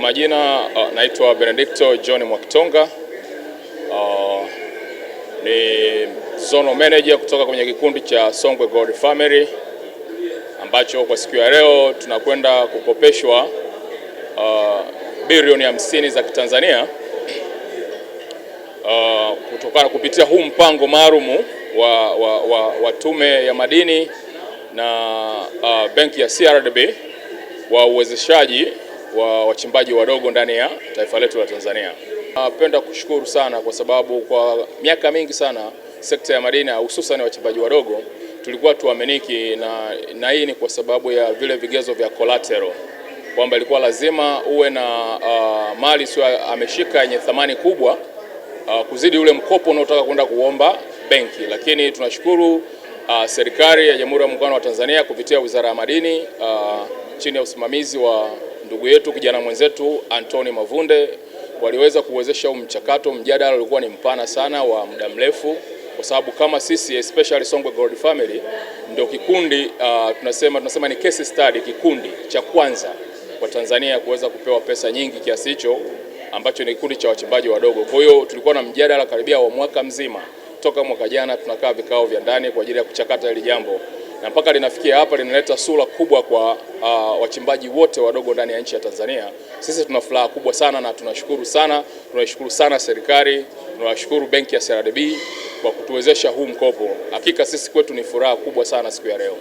majina naitwa Benedicto John Mwakitonga. Ni Zonal Manager kutoka kwenye kikundi cha Songwe Gold Family, ambacho kwa siku ya leo tunakwenda kukopeshwa bilioni 50 za Kitanzania kutokana kupitia huu mpango maalum wa Tume ya Madini na benki ya CRDB wa uwezeshaji wa wachimbaji wadogo ndani ya taifa letu la Tanzania. Napenda kushukuru sana kwa sababu kwa miaka mingi sana sekta ya madini hususan wachimbaji wadogo tulikuwa tuaminiki, na hii ni kwa sababu ya vile vigezo vya collateral, kwamba ilikuwa lazima uwe na mali sio ameshika yenye thamani kubwa kuzidi ule mkopo unaotaka kwenda kuomba benki. Lakini tunashukuru serikali ya Jamhuri ya Muungano wa Tanzania kupitia Wizara ya Madini chini ya usimamizi wa ndugu yetu kijana mwenzetu Anthony Mavunde waliweza kuwezesha mchakato. Mjadala ulikuwa ni mpana sana wa muda mrefu, kwa sababu kama sisi especially Songwe Gold Family ndio kikundi tunasema ni case study, kikundi cha kwanza kwa Tanzania kuweza kupewa pesa nyingi kiasi hicho, ambacho ni kikundi cha wachimbaji wadogo. Kwa hiyo tulikuwa na mjadala karibia wa mwaka mzima, toka mwaka jana tunakaa vikao vya ndani kwa ajili ya kuchakata hili jambo, na mpaka linafikia hapa linaleta sura kubwa kwa wachimbaji wote wadogo ndani ya nchi ya Tanzania. Sisi tuna furaha kubwa sana na tunashukuru sana. Tunashukuru sana serikali, tunashukuru benki ya CRDB kwa kutuwezesha huu mkopo. Hakika sisi kwetu ni furaha kubwa sana siku ya leo.